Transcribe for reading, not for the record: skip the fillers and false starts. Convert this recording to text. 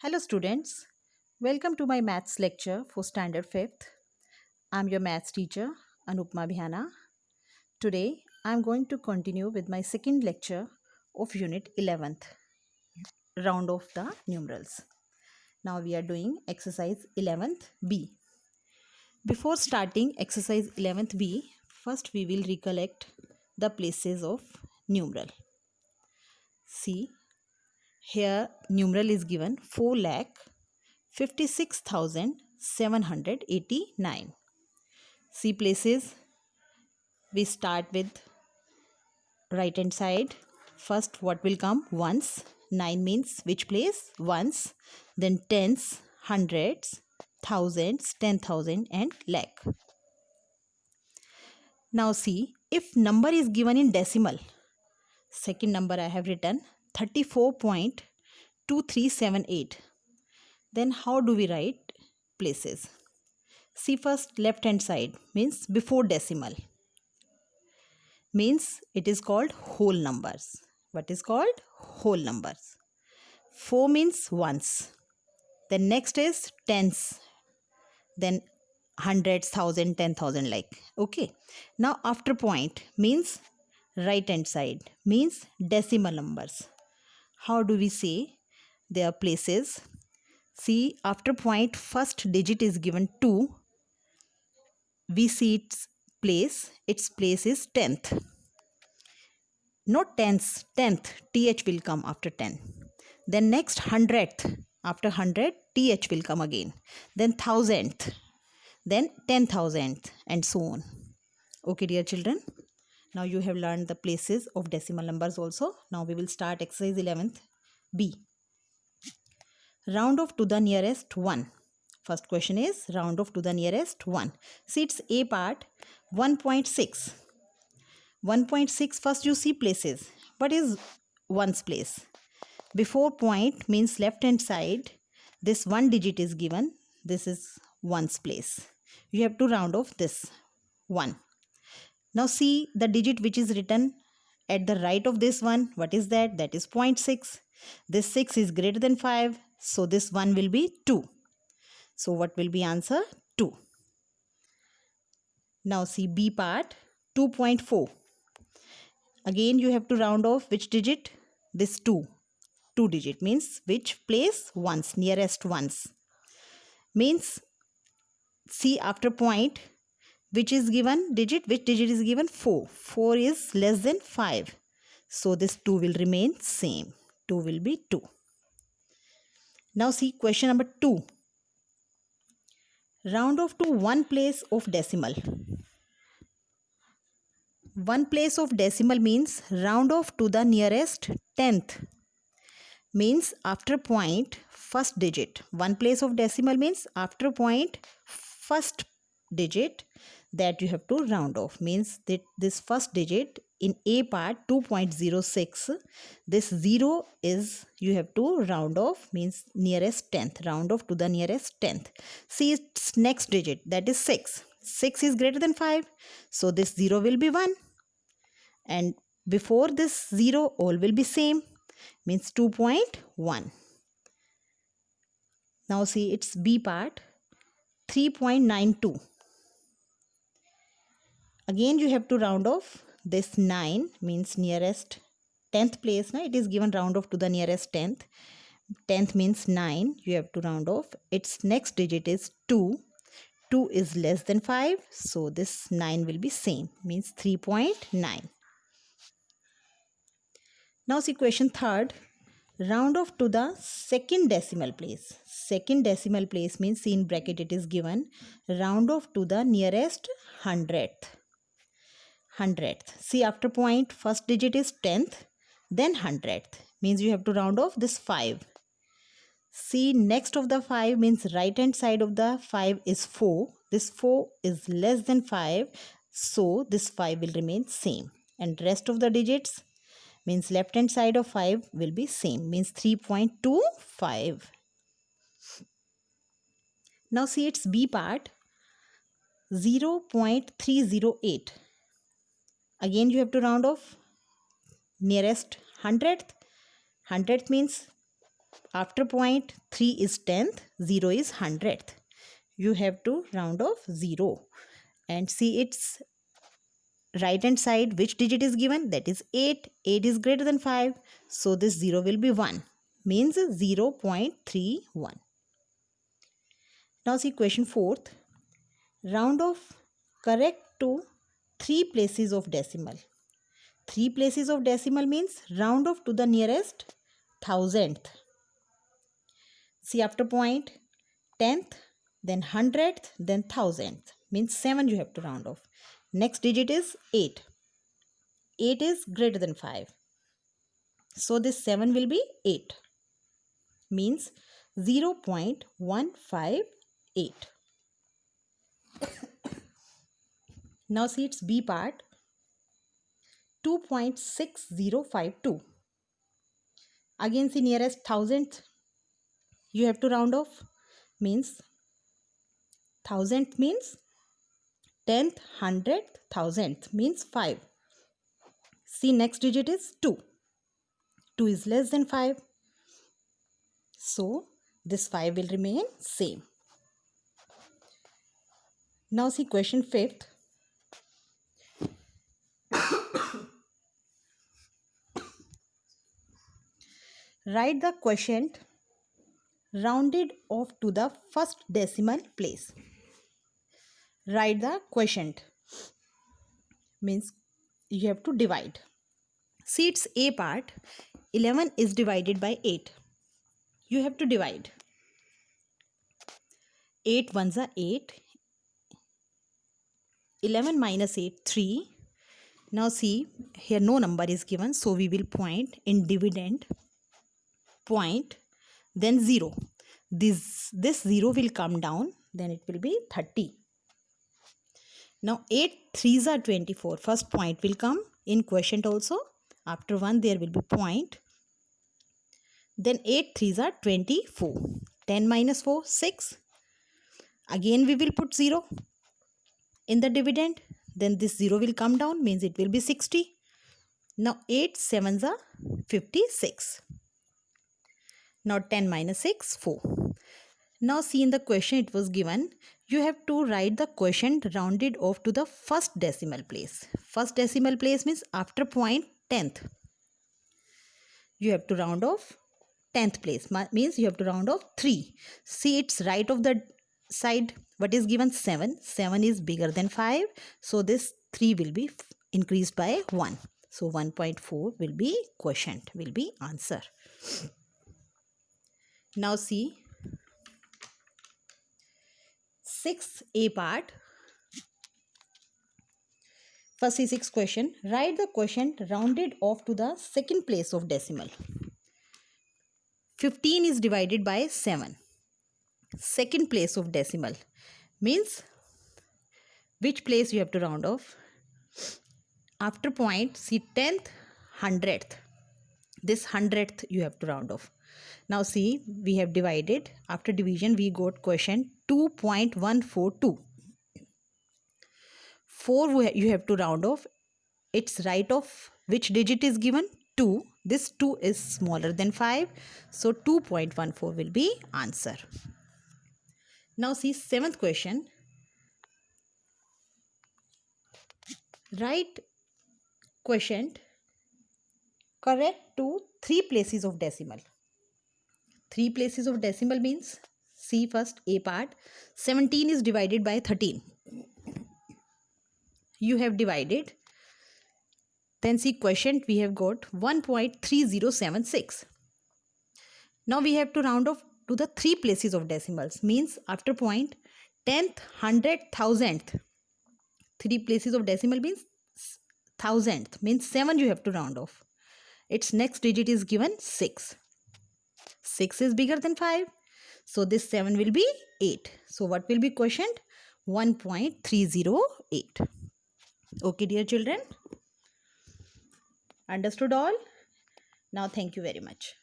Hello students, welcome to my maths lecture for standard 5th. I'm your maths teacher Anupma Bhyana. Today I'm going to continue with my second lecture of unit 11th, round of the numerals. Now we are doing exercise 11th B. Before starting exercise 11th B, first we will recollect the places of numeral. See, here numeral is given 4,56,789. See places, we start with right hand side. First what will come? Ones. 9 means which place? Ones. Then tens, hundreds, thousands, 10,000 and lakh. Now see, if number is given in decimal, second number I have written 34.2378. Then how do we write places? See first left hand side means before decimal. Means it is called whole numbers. What is called? Whole numbers. 4 means ones. Then next is tens. Then hundreds, thousand, 10,000 like. Okay. Now after point means right hand side means decimal numbers. How do we say their places? See, after point first digit is given 2. We see its place. Its place is 10th. Not tens, 10th, th will come after 10. Then next 100th, after 100, th will come again. Then 1000th, then 10,000th and so on. Okay dear children, now you have learned the places of decimal numbers also. Now we will start exercise 11th B. Round off to the nearest 1. First question is round off to the nearest 1. See its A part 1.6. 1.6 first you see places. What is ones place? Before point means left hand side. This one digit is given. This is ones place. You have to round off this 1. Now see the digit which is written at the right of this one. What is that? That is 0.6. This 6 is greater than 5. So this 1 will be 2. So what will be answer? 2. Now see B part 2.4. Again you have to round off which digit? This 2. 2 digit means which place? Ones, nearest ones. Means see after point which is given digit? Which digit is given? 4. 4 is less than 5. So this 2 will remain same. 2 will be 2. Now see question number 2. Round off to one place of decimal. One place of decimal means round off to the nearest 10th. Means after point first digit. One place of decimal means after point first digit that you have to round off. Means that this first digit in A part 2.06, this 0 is you have to round off, means nearest 10th. Round off to the nearest 10th. See its next digit, that is 6. 6 is greater than 5. So this 0 will be 1. And before this 0 all will be same. Means 2.1. Now see its B part 3.92. Again you have to round off this 9 means nearest 10th place. It is given round off to the nearest 10th. 10th means 9. You have to round off. Its next digit is 2. 2 is less than 5. So this 9 will be same. Means 3.9. Now see question third. Round off to the second decimal place. Second decimal place means in bracket it is given. Round off to the nearest hundredth. Hundredth. See after point first digit is 10th. Then hundredth. Means you have to round off this 5. See next of the 5 means right hand side of the 5 is 4. This 4 is less than 5. So this 5 will remain same. And rest of the digits means left hand side of 5 will be same. Means 3.25. Now see its B part 0.308. Again you have to round off nearest hundredth. Hundredth means After point 3 is 10th, 0 is 100th. You have to round off 0 and see its right hand side which digit is given, that is 8. 8 is greater than 5, so this 0 will be 1, means 0.31. Now see question 4th. Round off correct to 3 places of decimal. 3 places of decimal means round off to the nearest thousandth. See, after point 10th, then 100th, then 1000th, means 7 you have to round off. Next digit is 8. 8 is greater than 5. So this 7 will be 8, means 0.158. Now see its B part, 2.6052. Again see nearest thousandth you have to round off, means thousandth means 10th, 100th, 1000th means 5. See, next digit is 2. 2 is less than 5. So this 5 will remain same. Now see question 5th. Write the quotient rounded off to the first decimal place. Write the quotient means you have to divide. See its A part, 11 is divided by 8. You have to divide. 8 ones are 8. 11 minus 8, 3. Now see, here no number is given, so we will point in dividend, point, then 0. This 0 will come down, then it will be 30. Now 8 3s are 24. First point will come in quotient also. After 1 there will be point. Then 8 3s are 24. 10 minus 4, 6. Again we will put 0 in the dividend. Then this 0 will come down, means it will be 60. Now 8 7s are 56. Now 10 minus 6, 4. Now see, in the question it was given, you have to write the quotient rounded off to the first decimal place. First decimal place means after point 10th. You have to round off 10th place, means you have to round off 3. See, it's right of the side. What is given? 7. 7 is bigger than 5. So this 3 will be increased by 1. So 1.4 will be quotient, will be answer. Now see 6A part. First C6 question. Write the quotient rounded off to the second place of decimal. 15 is divided by 7. Second place of decimal means which place you have to round off. After point, see 10th, 100th. This 100th you have to round off. Now see, we have divided. After division we got quotient 2.142. 4 you have to round off. Its right of which digit is given? 2. This 2 is smaller than 5. So 2.14 will be answer. Now see 7th question. Write quotient correct to 3 places of decimal. 3 places of decimal means, see first A part, 17 is divided by 13. You have divided. Then see quotient, we have got 1.3076. Now we have to round off to the 3 places of decimals, means after point 10th, 100th, 1000th. 3 places of decimal means 1000th, means 7 you have to round off. Its next digit is given 6. 6 is bigger than 5. So this 7 will be 8. So what will be quotient? 1.308. Okay, dear children. Understood all? Now thank you very much.